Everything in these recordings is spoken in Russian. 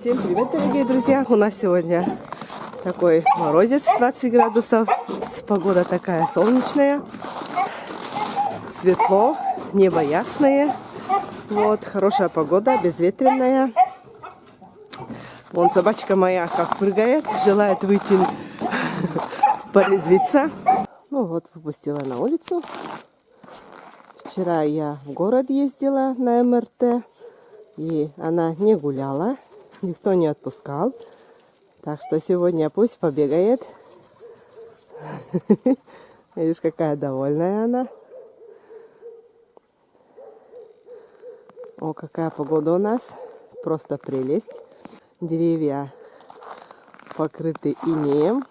Всем привет, дорогие друзья! У нас сегодня такой морозец 20 градусов. Погода такая солнечная, светло, небо ясное. Вот, хорошая погода, безветренная. Вон собачка моя как прыгает, желает выйти порезвиться. Ну вот, выпустила на улицу. Вчера я в город ездила на МРТ, и она не гуляла, никто не отпускал. Так что сегодня пусть побегает. Видишь, какая довольная она. О, какая погода у нас. Просто прелесть. Деревья покрыты инеем.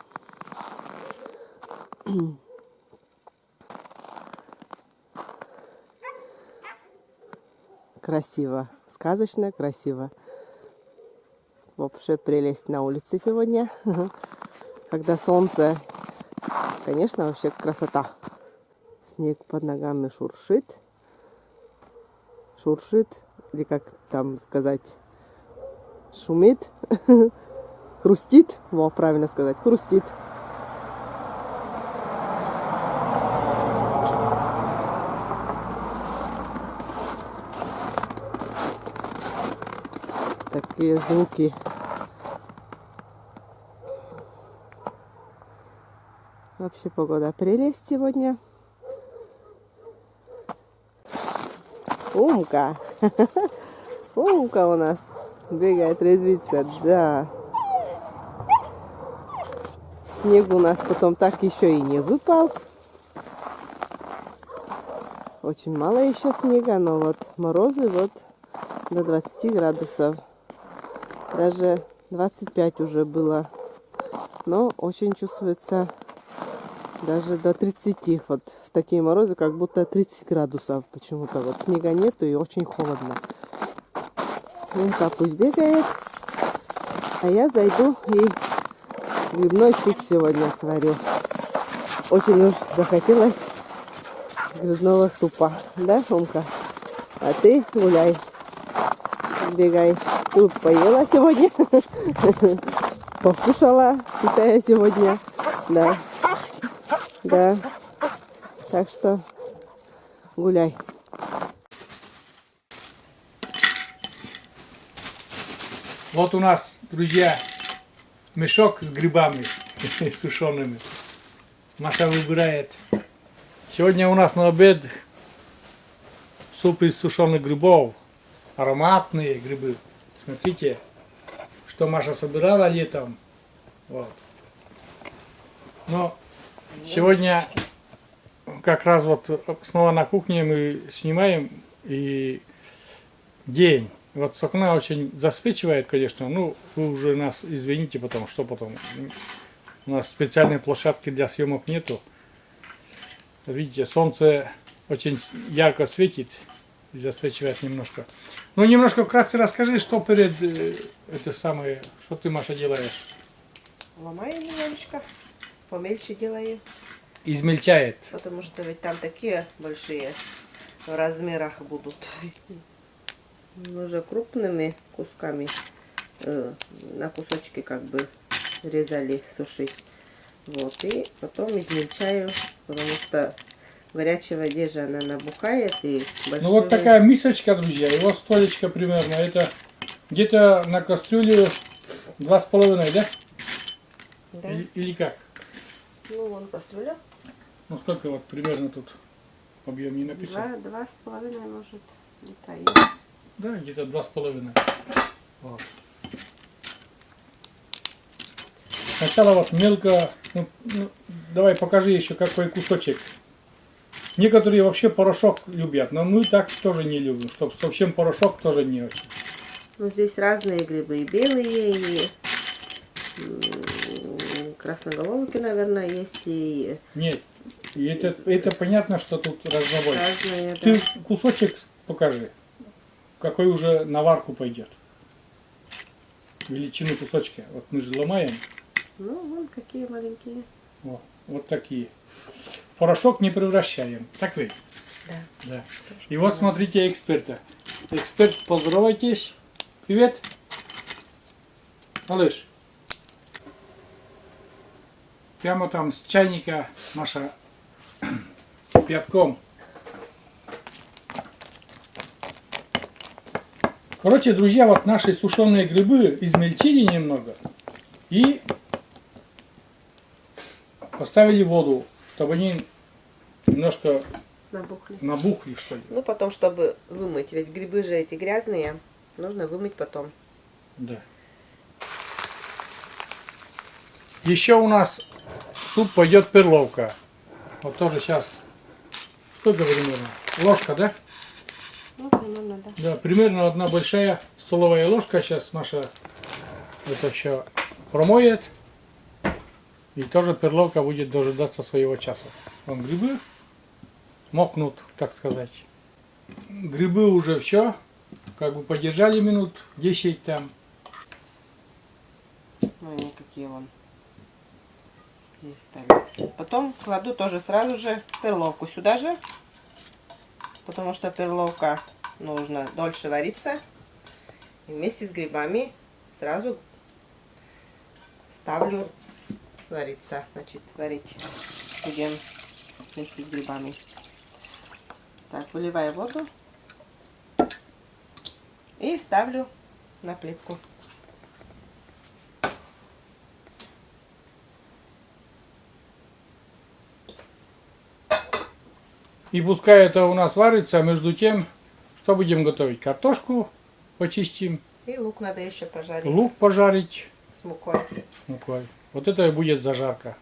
Красиво. Сказочно, красиво. Вообще прелесть на улице сегодня. Когда солнце, конечно, вообще красота. Снег под ногами шуршит. Шуршит. Или как там сказать? Шумит. Хрустит. Во, правильно сказать. Хрустит. Такие звуки. Вообще погода прелесть сегодня. Умка. Умка у нас бегает, резвится. Да. Снег у нас потом так еще и не выпал. Очень мало еще снега, но вот морозы вот до 20 градусов. Даже 25 уже было. Но очень чувствуется даже до 30. Вот в такие морозы, как будто 30 градусов. Почему-то вот снега нету и очень холодно. Умка пусть бегает. А я зайду и грибной суп сегодня сварю. Очень уж захотелось грибного супа. Да, Умка? А ты гуляй. Бегай. Тут поела сегодня. Покушала, сытая сегодня. Да. Да. Так что гуляй. Вот у нас, друзья, мешок с грибами сушеными. Маша выбирает. Сегодня у нас на обед суп из сушеных грибов. Ароматные грибы. Смотрите, что Маша собирала летом. Вот. Но сегодня как раз вот снова на кухне мы снимаем, и день. Вот с окна очень засвечивает, конечно. Ну, вы уже нас извините, потому что потом у нас специальной площадки для съемок нету. Видите, солнце очень ярко светит и засвечивает немножко. Ну, немножко вкратце расскажи, что перед это самое, что ты, Маша, делаешь? Ломаю немножечко, помельче делаю. Измельчает. Потому что ведь там такие большие в размерах будут. Уже крупными кусками на кусочки как бы резали, сушить. Вот, и потом измельчаю, потому что в горячей воде же она набухает. И ну вот такая мисочка, друзья, его столечко примерно, это где-то на кастрюлю 2,5, да? Да. Или как? Ну, вон кастрюля. Ну сколько вот примерно тут объем не написано? 2,5 может где-то есть. Да, где-то 2,5. Вот. Сначала вот мелко, ну, давай покажи еще какой кусочек. Некоторые вообще порошок любят, но мы так тоже не любим, чтобы совсем порошок тоже не очень. Ну, здесь разные грибы, и белые, и красноголовки, наверное, есть, и... Нет, и это понятно, что тут разнобой. Разные, Ты да. кусочек покажи, какой уже на варку пойдет. Величину кусочка. Вот мы же ломаем. Ну, вон какие маленькие. Вот такие. В порошок не превращаем. Так ведь? Да. Да. И вот смотрите эксперта. Эксперт, поздоровайтесь. Привет. Малыш, прямо там с чайника Маша кипятком. Короче, друзья, вот наши сушеные грибы измельчили немного и поставили в воду, чтобы они немножко Набухли. набухли, что ли. Ну, потом, чтобы вымыть. Ведь грибы же эти грязные. Нужно вымыть потом. Да. Еще у нас в суп пойдет перловка. Вот тоже сейчас. Сколько примерно? Ложка, да? Ну, примерно, да. Да, примерно одна большая столовая ложка. Сейчас Маша это все промоет. И тоже перловка будет дожидаться своего часа. Вон грибы мокнут, так сказать. Грибы уже все. Как бы подержали минут 10 там. Ну, никакие вон. Есть стали. Потом кладу тоже сразу же перловку сюда же. Потому что перловка нужно дольше вариться. И вместе с грибами сразу ставлю вариться. Значит, варить будем вместе с грибами. Так, выливаю воду. И ставлю на плитку. И пускай это у нас варится, а между тем, что будем готовить? Картошку почистим, И лук надо еще пожарить лук пожарить с мукой. мукой. Вот это и будет зажарка.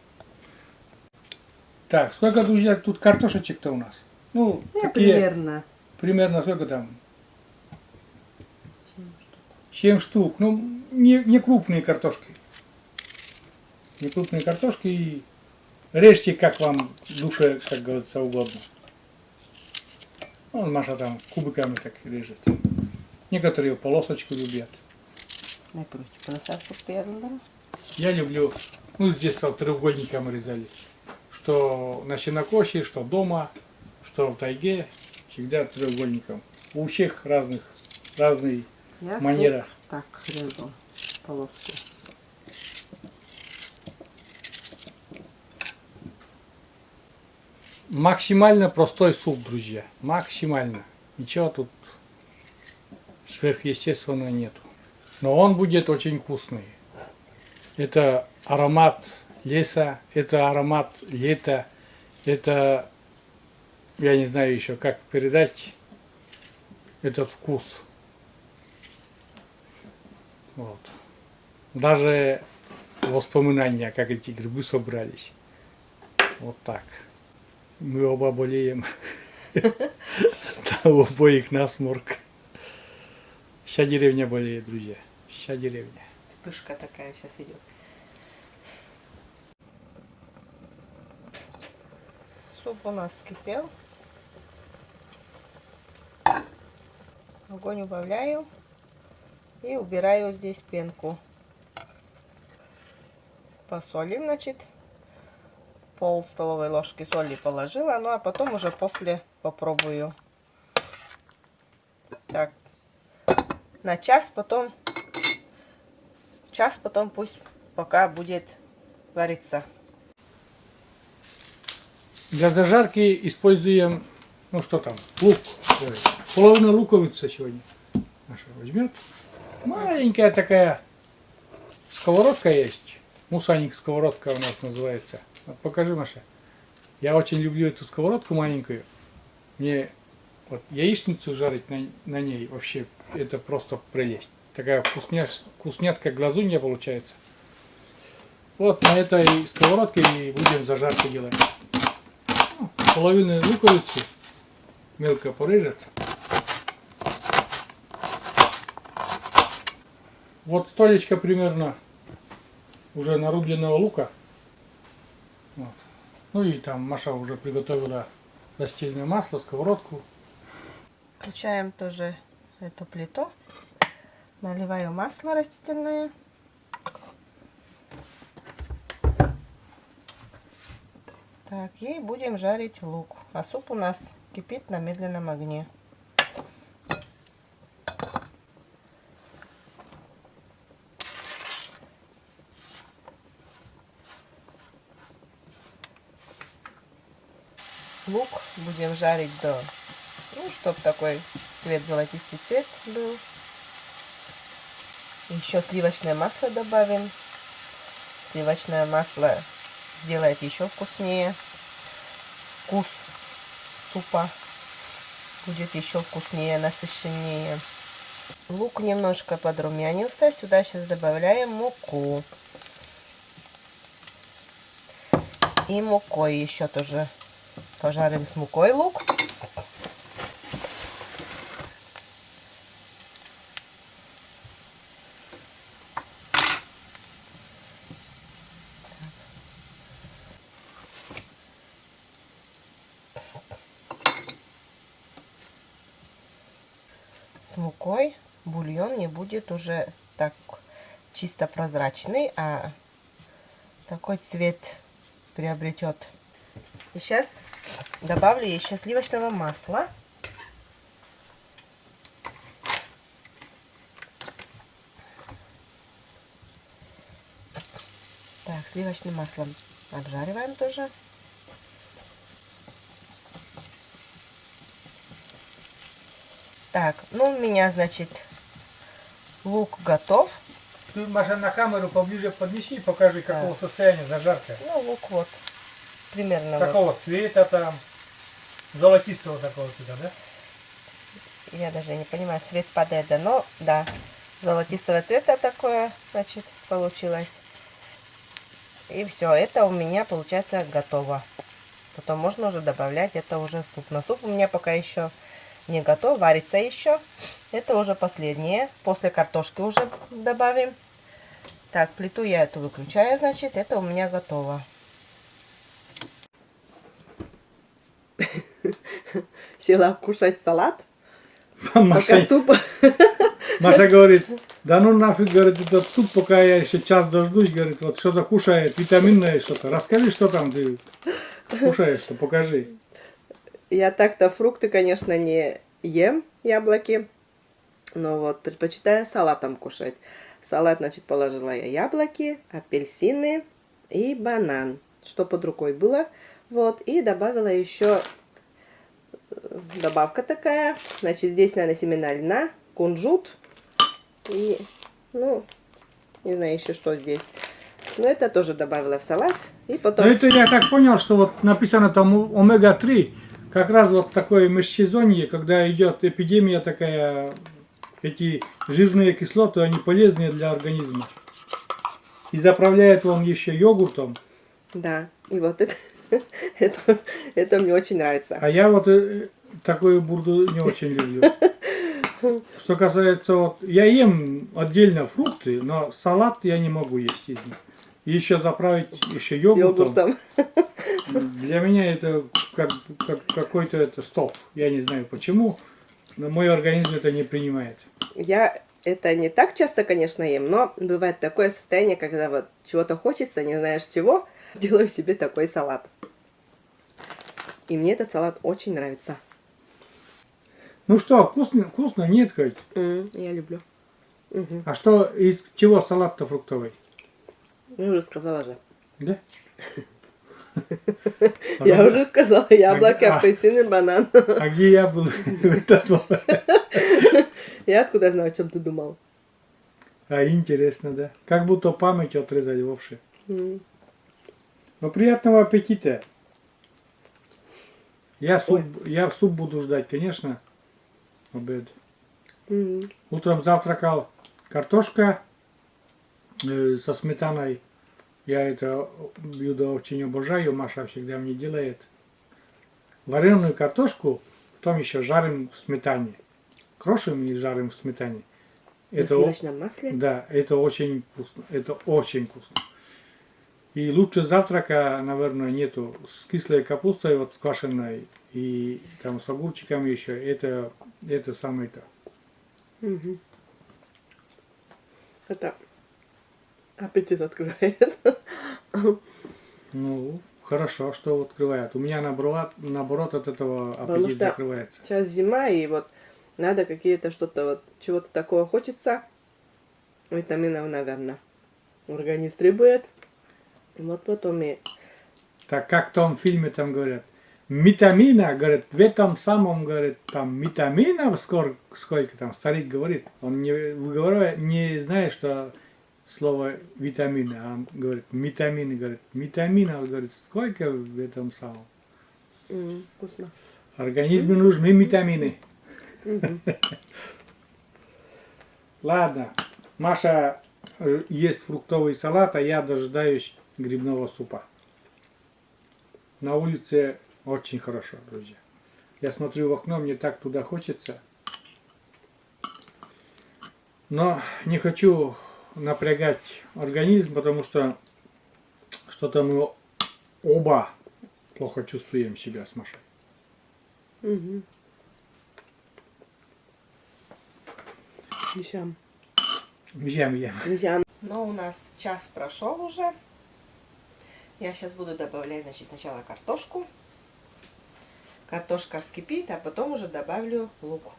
Так, сколько, друзья, тут картошечек-то у нас? Ну, такие, примерно сколько там? 7 штук. Ну, не крупные картошки. Не крупные картошки. И режьте, как вам в душе, как говорится, угодно. Вон Маша там кубиками так режет. Некоторые полосочку любят. Я люблю, ну, с детства треугольником резали. Что на сенокосе, что дома, что в тайге. Всегда треугольником. У всех разные манера. Так, режу полоску. Максимально простой суп, друзья. Максимально. Ничего тут сверхъестественного нету. Но он будет очень вкусный. Это аромат леса, это аромат лета, это, я не знаю еще, как передать этот вкус. Вот. Даже воспоминания, как эти грибы собрались. Вот так. Мы оба болеем. У обоих насморк. Вся деревня болеет, друзья. Вся деревня. Вспышка такая сейчас идет. Суп у нас скипел. Огонь убавляю. И убираю здесь пенку. Посолим, значит. Пол столовой ложки соли положила. Ну а потом уже после попробую. Так. На час потом пусть пока будет вариться. Для зажарки используем, ну что там, лук. Половину луковицы сегодня Маша возьмет. Маленькая такая сковородка есть. Мусаник сковородка у нас называется. Вот покажи, Маша. Я очень люблю эту сковородку маленькую. Мне вот яичницу жарить на ней вообще это просто прелесть. Такая вкуснятка, глазунья получается. Вот на этой сковородке и будем зажарку делать. Половину луковицы мелко порежет. Вот столечко примерно уже нарубленного лука. Вот. Ну и там Маша уже приготовила растительное масло, сковородку. Включаем тоже эту плиту. Наливаю масло растительное. Так, и будем жарить лук. А суп у нас кипит на медленном огне. будем жарить до, ну, чтобы такой цвет, золотистый цвет был. Еще сливочное масло добавим. Сливочное масло сделает еще вкуснее. Вкус супа будет еще вкуснее, насыщеннее. Лук немножко подрумянился. Сюда сейчас добавляем муку. И мукой еще тоже пожарим с мукой лук. С мукой бульон не будет уже так чисто прозрачный, а такой цвет приобретет. И сейчас добавлю еще сливочного масла. Так, сливочным маслом обжариваем тоже. Так, ну у меня, значит, лук готов. Ты, Маша, на камеру поближе поднеси и покажи, какого состояния зажарка. Ну, лук вот, примерно Какого вот. цвета там, золотистого такого цвета, да? Я даже не понимаю, цвет падает, да, но да, золотистого цвета такое, значит, получилось. И все, это у меня, получается, готово. Потом можно уже добавлять, это уже суп. Но суп у меня пока еще не готов, варится еще. Это уже последнее. После картошки уже добавим. Так, плиту я эту выключаю, значит, это у меня готово. Села кушать салат, пока суп. Маша говорит, да ну нафиг, говорит, этот суп, пока я еще час дождусь, говорит, вот что-то кушает, витаминное что-то. Расскажи, что там ты кушаешь, что покажи. Я так-то фрукты, конечно, не ем, яблоки, но вот предпочитаю салатом кушать. Салат, значит, положила я яблоки, апельсины и банан, что под рукой было. Вот, и добавила еще добавка такая, значит, здесь, наверное, семена льна, кунжут и, ну, не знаю еще что здесь. Но это тоже добавила в салат. И потом... Ну это я так понял, что вот написано там омега-3, как раз вот такое межсезонье, когда идет эпидемия такая, эти жирные кислоты, они полезные для организма. И заправляет он еще йогуртом. Да, и вот это, это мне очень нравится. А я вот такую бурду не очень люблю. Что касается, вот, я ем отдельно фрукты, но салат я не могу есть из них. И еще заправить еще йогуртом. Для меня это как какой-то это стоп. Я не знаю почему, но мой организм это не принимает. Я это не так часто, конечно, ем, но бывает такое состояние, когда вот чего-то хочется, не знаешь чего, делаю себе такой салат. И мне этот салат очень нравится. Ну что, вкусно, вкусно, нет хоть? Я люблю. А что, из чего салат-то фруктовый? Я уже сказала же. Да? Я уже сказала, яблоки, апельсины, банан. А где я был? Я откуда знаю, о чем ты думал? А интересно, да? Как будто память отрезали вовсе. Ну, приятного аппетита. Я суп буду ждать, конечно, обед. Утром завтракал картошка со сметаной. Я это блюдо очень обожаю, Маша всегда мне делает. Вареную картошку, потом еще жарим в сметане. Крошим и жарим в сметане. На сливочном масле? Да, это очень вкусно. Это очень вкусно. И лучше завтрака, наверное, нету. С кислой капустой, вот с квашеной, и там с огурчиками еще. Это самое-то. Это аппетит открывает. Ну, хорошо, что открывает. У меня наоборот от этого аппетит закрывается. Сейчас зима, и вот надо какие-то что-то вот, чего-то такого хочется. Витаминов, наверное. Организм требует. Вот потом и... Так как в том фильме там говорят, витамина, говорит, в этом самом, говорит, там витаминов сколько там, старик говорит, он не выговаривает, не знает, что слово витамины, а он говорит, витамины, говорит, витаминов, говорит, сколько в этом самом. Вкусно. Организму нужны витамины. Ладно, Маша ест фруктовый салат, а я дожидаюсь грибного супа. На улице очень хорошо, друзья. Я смотрю в окно, мне так туда хочется. Но не хочу напрягать организм, потому что что-то мы оба плохо чувствуем себя с Машей. Угу. Мещам. Ем. Но у нас час прошел уже. Я сейчас буду добавлять, значит, сначала картошку. Картошка вскипит, а потом уже добавлю лук.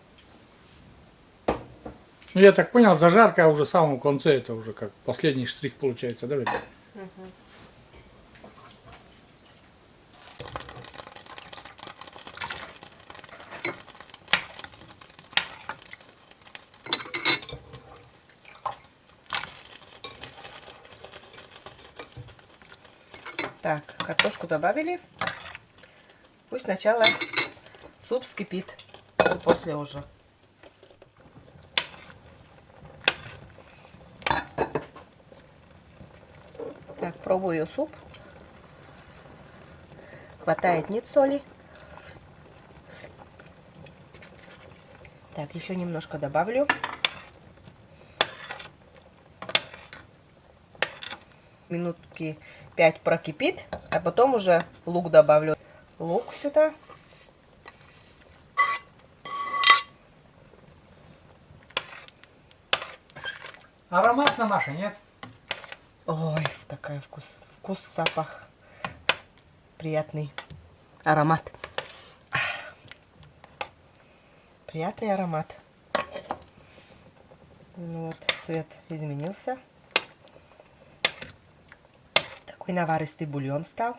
Ну, я так понял, зажарка уже в самом конце, это уже как последний штрих получается, да, Витя? Угу. Так, картошку добавили. Пусть сначала суп вскипит, после уже. Так, пробую суп. Хватает, нет соли. Так, еще немножко добавлю. Минутки 5 прокипит, а потом уже лук добавлю. Лук сюда. Ароматно, Маша, нет? Ой, такой вкус, запах. Приятный аромат. Приятный аромат. Ну вот, цвет изменился. Такой наваристый бульон стал.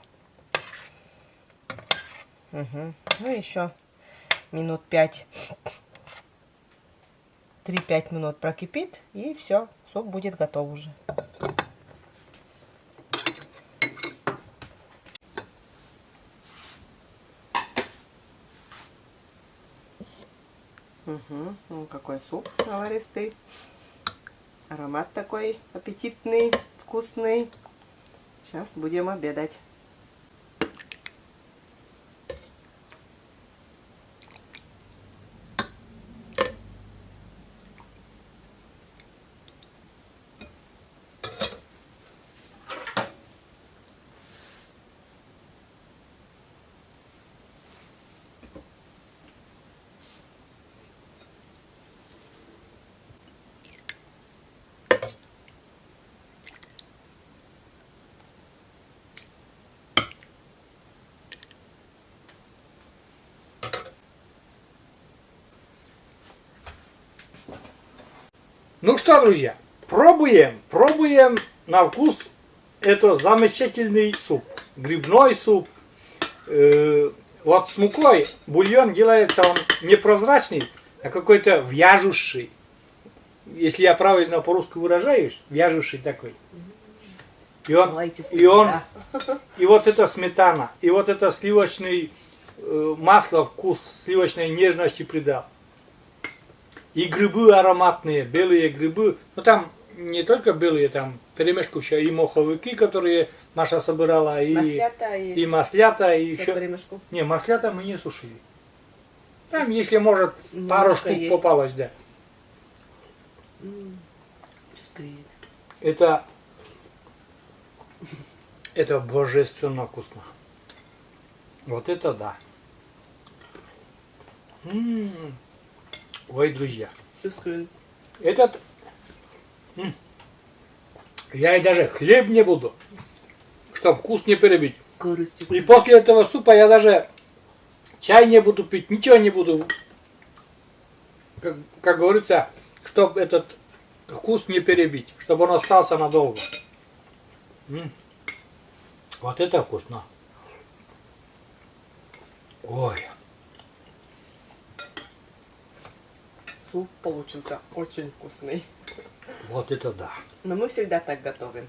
Угу. Ну еще минут 5. 3-5 минут прокипит, и все, суп будет готов уже. Угу. Ну, какой суп наваристый. Аромат такой аппетитный, вкусный. Сейчас будем обедать. Ну что, друзья, пробуем на вкус это замечательный суп, грибной суп. Вот с мукой бульон делается он не прозрачный, а какой-то вяжущий. Если я правильно по-русски выражаюсь, вяжущий такой. И вот это сметана, и вот это сливочный масло, вкус сливочной нежности придал. И грибы ароматные, белые грибы. Ну там не только белые, там перемешку еще и моховики, которые Маша собирала, и маслята, и еще. Перемешку. Не, маслята мы не сушили. Там, если может, пару штук есть. Попалось, да. Это божественно вкусно. Вот это да. Ой, друзья. Чувствую. Этот... Я и даже хлеб не буду, чтобы вкус не перебить. И после этого супа я даже чай не буду пить, ничего не буду. Как говорится, чтобы этот вкус не перебить, чтобы он остался надолго. Вот это вкусно. Ой, Суп получился очень вкусный. вот это да. Но мы всегда так готовим.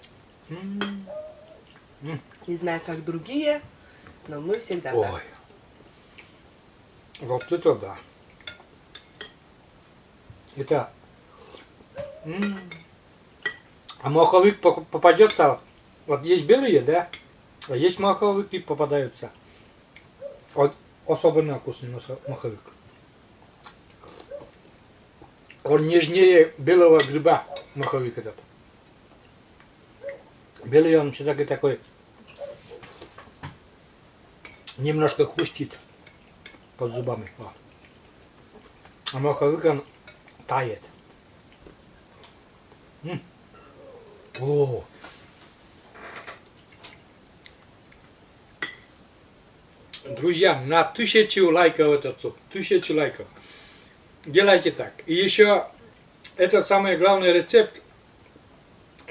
Не знаю, как другие, но мы всегда так. Ой. Вот это да. Это... А маховик попадется, вот есть белые, да? А есть маховики попадаются. Вот особенно вкусный маховик. Он нежнее белого гриба, маховик этот. Белый он все-таки такой, немножко хрустит под зубами. О. А маховик он тает. О. Друзья, на 1000 лайков этот суп. 1000 лайков. Делайте так. И еще, это самый главный рецепт.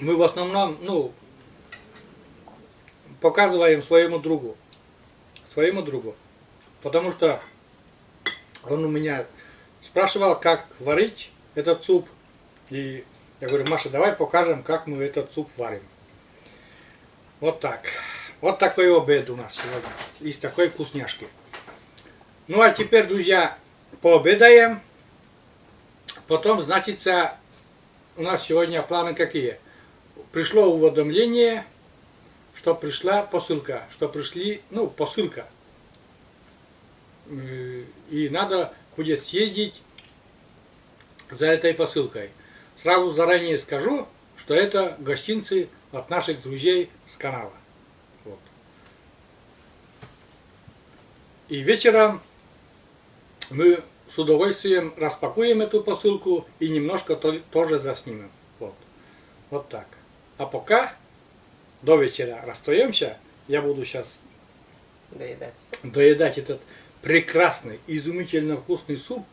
Мы в основном, показываем своему другу. Потому что он у меня спрашивал, как варить этот суп. И я говорю, Маша, давай покажем, как мы этот суп варим. Вот так. Вот такой обед у нас сегодня. Из такой вкусняшки. Ну а теперь, друзья, пообедаем. Потом, значит, у нас сегодня планы какие. Пришло уведомление, что пришла посылка. Посылка. И надо будет съездить за этой посылкой. Сразу заранее скажу, что это гостинцы от наших друзей с канала. Вот. И вечером мы с удовольствием распакуем эту посылку и немножко тоже заснимем. Вот так. А пока до вечера расстаемся, я буду сейчас доедать этот прекрасный, изумительно вкусный суп.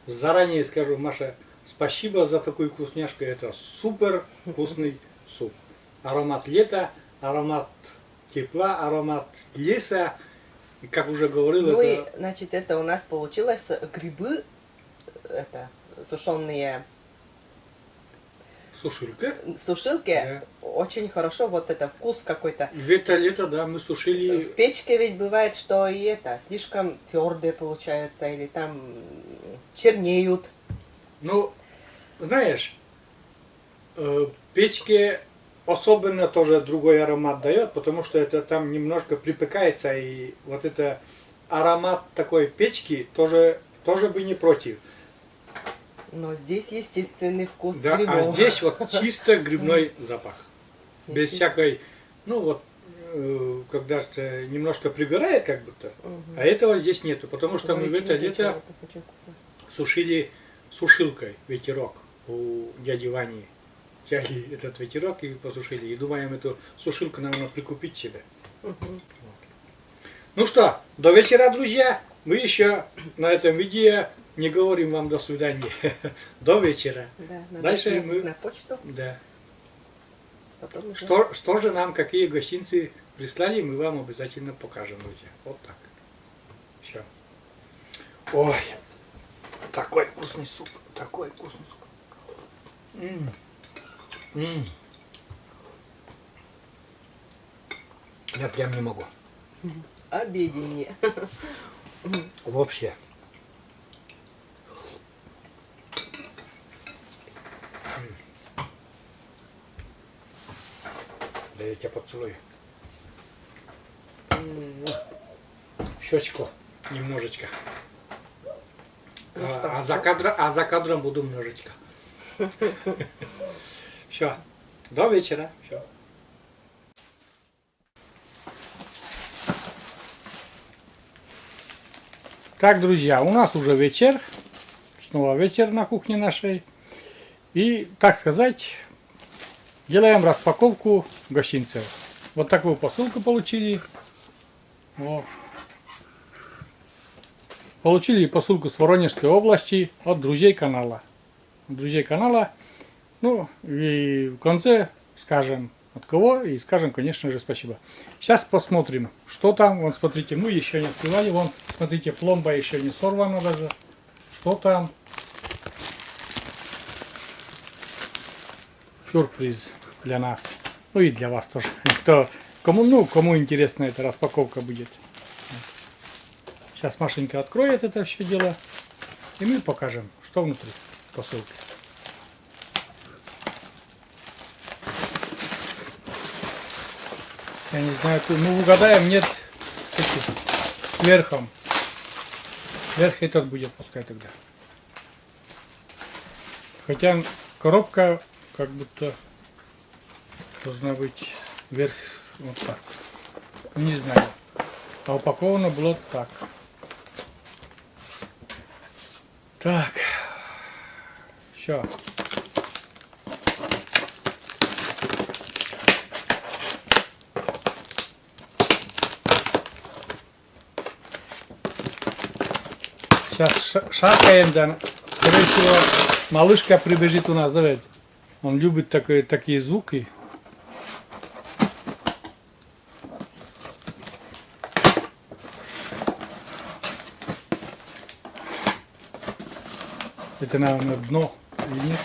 Заранее скажу, Маша, спасибо за такую вкусняшку. Это супер вкусный суп. Аромат лета, аромат тепла, аромат леса. И как уже говорил, И, значит, это у нас получилось грибы, сушеные сушилка. в сушилке. Да. Очень хорошо, вот это вкус какой-то. В это лето, да, мы сушили. В печке ведь бывает, что и это слишком твердые получаются, или там чернеют. Ну, знаешь, в печке особенно тоже другой аромат дает, потому что это там немножко припекается, и вот это аромат такой печки тоже бы не против. Но здесь естественный вкус Да, грибов. а здесь вот чисто грибной запах. Без всякой, когда немножко пригорает как будто, а этого здесь нету, потому что мы в это лето сушили сушилкой ветерок у дяди Вани. Взяли этот ветерок и посушили. И думаем эту сушилку, наверное, прикупить себе. Вот. Ну что, до вечера, друзья. Мы еще на этом видео не говорим вам до свидания. До вечера. Да, надо Дальше съездить мы... на почту. Да. Потом уже... Что же нам, какие гостинцы прислали, мы вам обязательно покажем, друзья. Вот так. Все. Ой, такой вкусный суп. Такой вкусный суп. Я прям не могу. Обеденье. Вообще. Да я тебя поцелую. Щечку немножечко. А за кадром буду немножечко. Все. До вечера. Все. Так, друзья, у нас уже вечер. Снова вечер на кухне нашей. И, так сказать, делаем распаковку гостинцев. Вот такую посылку получили. Вот. Получили посылку с Воронежской области от друзей канала. Ну и в конце скажем, от кого, и скажем, конечно же, спасибо. Сейчас посмотрим, что там. Вон, смотрите, мы еще не открывали. Вон, смотрите, пломба еще не сорвана даже. Что там? Сюрприз для нас. Ну и для вас тоже. Кому интересна эта распаковка будет. Сейчас Машенька откроет это все дело. И мы покажем, что внутри посылки. Я не знаю, ну угадаем, нет, с верхом. Верх этот будет, пускай тогда. Хотя коробка как будто должна быть вверх вот так. Не знаю. А упаковано было так. Так. Все. Сейчас шаркаем, да. Скорее всего, малышка прибежит у нас, давай. Он любит такие звуки. Это, наверное, дно или нет?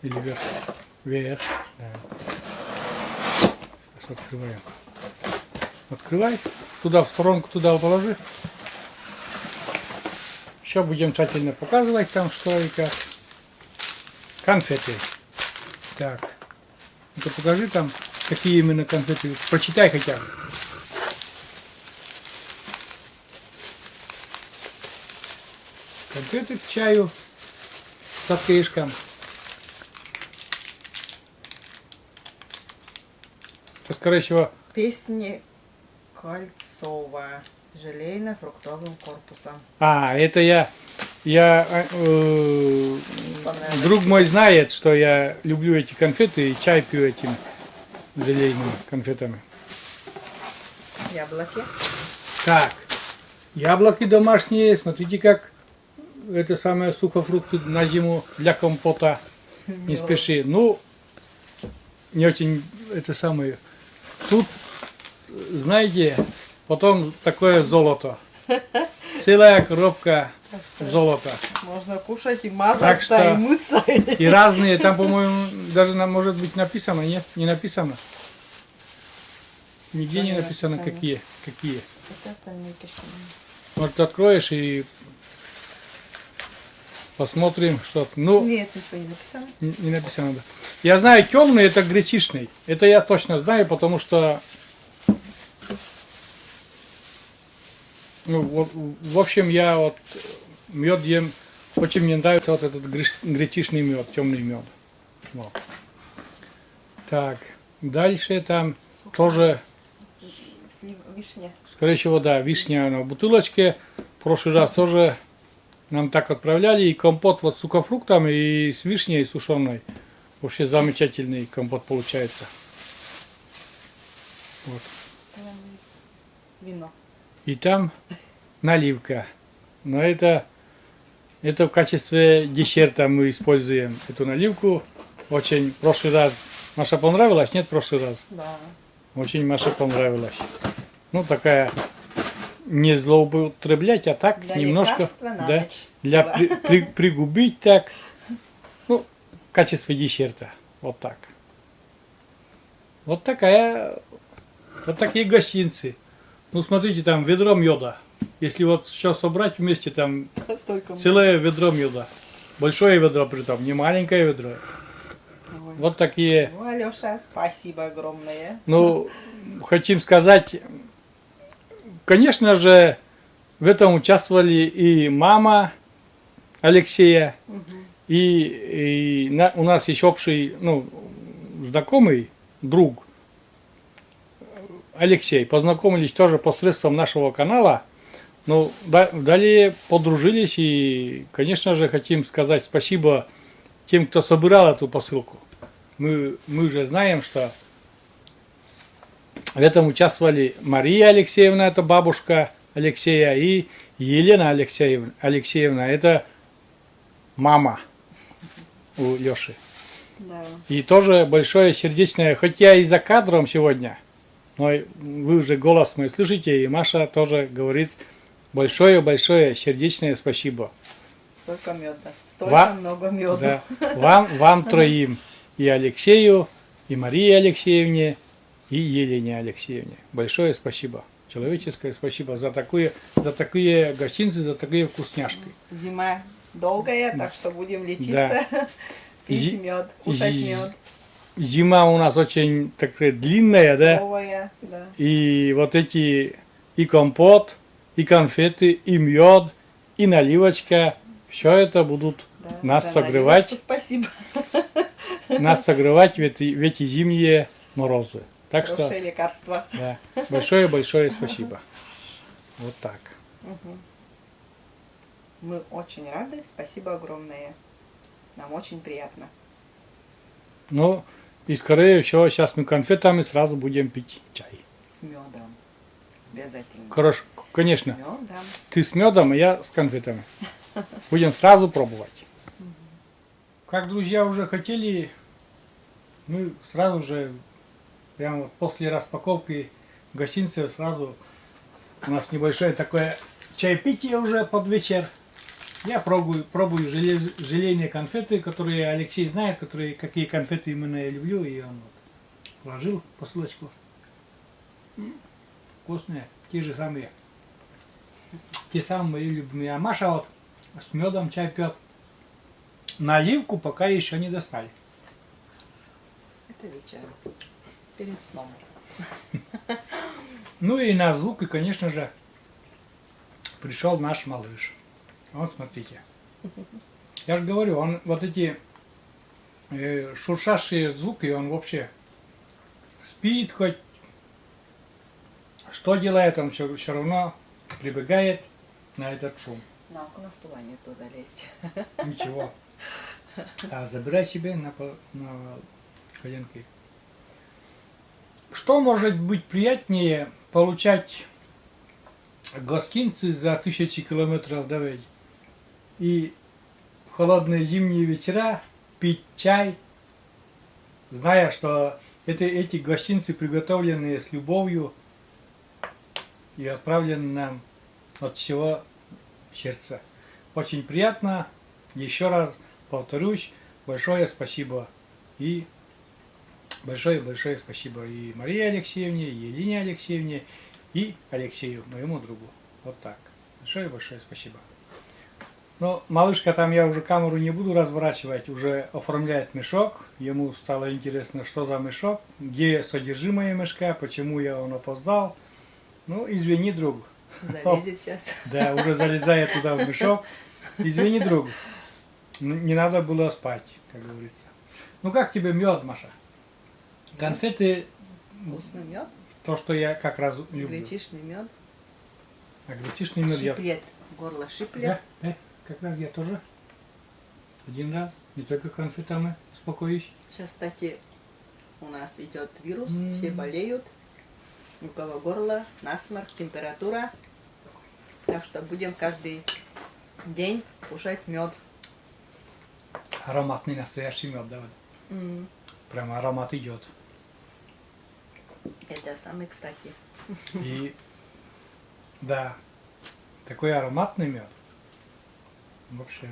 Или вверх? Вверх. Да. Сейчас открываем. Открывай. Туда, в сторонку, туда положи. Еще будем тщательно показывать там, что и как. Конфеты. Так. Ну-ка покажи там, какие именно конфеты. Прочитай хотя бы. Конфеты к чаю с отрежком. Скорее всего. Песни Кольцова. Желейно-фруктовым корпусом. А, это друг мой знает, что я люблю эти конфеты и чай пью этими желейными конфетами. Яблоки. Так, яблоки домашние, смотрите, как это самое сухофрукты на зиму для компота. Не спеши. Ну, не очень это самое. Тут, знаете, потом такое золото. Целая коробка золота. Можно кушать и мазаться, Так что и мыться. и разные, там, по-моему, даже может быть написано, нет? Не написано. Нигде не написано, какие. Это не кишки. Вот откроешь и посмотрим, что. Ну, Нет, ничего не написано. не написано, да. Я знаю, темный это гречишный. Это я точно знаю, потому что. Ну, вот, в общем, я вот мед ем. Очень мне нравится вот этот гречишный мед, темный мед. Вот. Так, дальше там тоже, Вишня. скорее всего, да, вишня на бутылочке. В прошлый раз тоже нам так отправляли. И компот вот с сухофруктами, и с вишней сушеной. Вообще замечательный компот получается. Вот. Вино. И там наливка. Но это в качестве десерта мы используем эту наливку. Очень в прошлый раз Маша понравилась? Нет, в прошлый раз. Да. Очень Маше понравилась. Ну, такая не злоупотреблять, а так Для немножко лекарства на да, ночь. для Да. пригубить так. Ну, в качестве десерта. Вот так. Вот такие гостинцы. Ну, смотрите, там ведро меда. Если вот сейчас собрать вместе, там Столько целое ведро меда. Большое ведро притом, не маленькое ведро. много. Вот такие. Ну, Алеша, спасибо огромное. Ну, хотим сказать, конечно же, в этом участвовали и мама Алексея, и у нас есть общий, ну, знакомый, друг Алексей. Познакомились тоже посредством нашего канала. Ну, далее подружились и, конечно же, хотим сказать спасибо тем, кто собирал эту посылку. Мы же знаем, что в этом участвовали Мария Алексеевна, это бабушка Алексея, и Елена Алексеевна, это мама у Леши. Да. И тоже большое сердечное, хоть я и за кадром сегодня, но вы уже голос мой слышите, и Маша тоже говорит большое-большое сердечное спасибо. Столько меда. Столько Ва- много меда. Да, вам троим, и Алексею, и Марии Алексеевне, и Елене Алексеевне. Большое спасибо. Человеческое спасибо за такие гостинцы, за такие вкусняшки. Зима долгая, так что будем лечиться. Зи- Пить мед, кушать зи- мед. Зима у нас очень такая длинная, да? Новая, да. И вот эти и компот, и конфеты, и мед, и наливочка, все это будут Да, нас за согревать, наливочку спасибо. в эти зимние морозы. Так что, Хорошее лекарство. да, большое-большое спасибо. Вот так. Мы очень рады. Спасибо огромное. Нам очень приятно. Ну, и скорее всего, сейчас мы конфетами сразу будем пить чай. С медом. Обязательно. Хорошо, конечно. С медом. Ты с медом, а я с конфетами. Будем сразу пробовать. Как друзья уже хотели, мы сразу же, прямо после распаковки гостинцев, сразу у нас небольшое такое чаепитие уже под вечер. Я пробую желейные конфеты, которые Алексей знает, какие конфеты именно я люблю, и он вот положил посылочку. Вкусные, те же самые. Те самые мои любимые. А Маша вот с медом чай пьет. Наливку пока еще не достали. Это вечером. Перед сном. Ну и на звук, и, конечно же, пришел наш малыш. Вот смотрите. Я же говорю, он вот эти шуршащие звуки, он вообще спит хоть. Что делает, он все равно прибегает на этот шум. На окно стула нет туда лезть. Ничего. А забирай себе на коленки. Что может быть приятнее получать гостинцы за 1000 километров, давай, и в холодные зимние вечера пить чай, зная, что эти гостинцы приготовленные с любовью и отправлены нам от всего сердца. Очень приятно. Еще раз повторюсь, большое спасибо. И большое спасибо и Марии Алексеевне, и Елене Алексеевне, и Алексею, моему другу. Вот так. Большое спасибо. Но малышка там, я уже камеру не буду разворачивать, уже оформляет мешок. Ему стало интересно, что за мешок, где содержимое мешка, почему он опоздал. Ну, извини, друг. Залезет сейчас. Да, уже залезает туда в мешок. Извини, друг. Не надо было спать, как говорится. Ну, как тебе мед, Маша? Конфеты, Вкусный мед. то, что я как раз люблю. Гречишный мед. А гречишный мед я... Шиплет. Горло шиплет. Да, как раз я тоже. Один раз. Не только конфетами успокоюсь. Сейчас, кстати, у нас идет вирус, все болеют. У кого горло, насморк, температура. Так что будем каждый день кушать мед. Ароматный настоящий мед, да, вот. Прямо аромат идет. Это самый кстати. И да, такой ароматный мед. Вообще.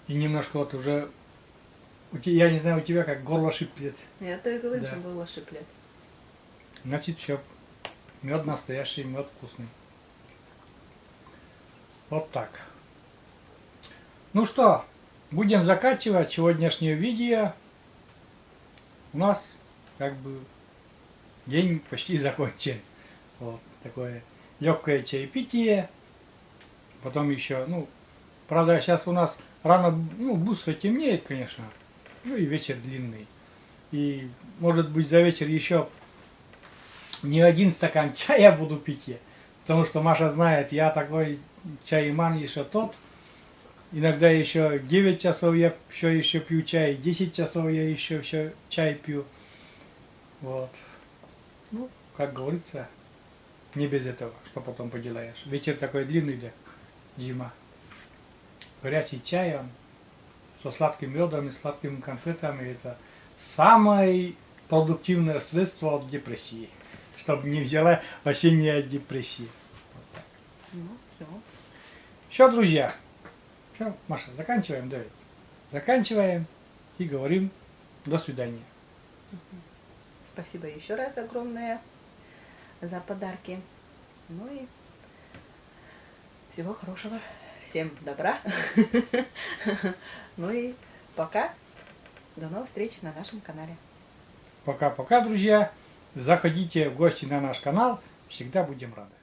И немножко вот уже, я не знаю, у тебя как горло шиплет. Я то и говорю, Да. что горло шиплет. Значит, все. Мед настоящий, мед вкусный. Вот так. Ну что, будем заканчивать сегодняшнее видео. У нас как бы день почти закончен. Вот такое легкое чаепитие. Потом еще, правда, сейчас у нас рано, быстро темнеет, конечно. Ну и вечер длинный. И может быть за вечер еще не один стакан чая буду пить я. Потому что Маша знает, я такой чайман еще тот. Иногда еще 9 часов я все еще пью чай, 10 часов я еще все чай пью. Вот. Ну, как говорится, не без этого, что потом поделаешь. Вечер такой длинный, да, зима. Горячий чай, он со сладким медом и сладкими конфетами это самое продуктивное средство от депрессии, чтобы не взяла осенняя депрессия. Ну, все. Все, друзья. Все, Маша, заканчиваем, давай. Заканчиваем и говорим до свидания. Спасибо еще раз огромное за подарки. Ну и всего хорошего. Всем добра. Ну и пока. До новых встреч на нашем канале. Пока-пока, друзья. Заходите в гости на наш канал. Всегда будем рады.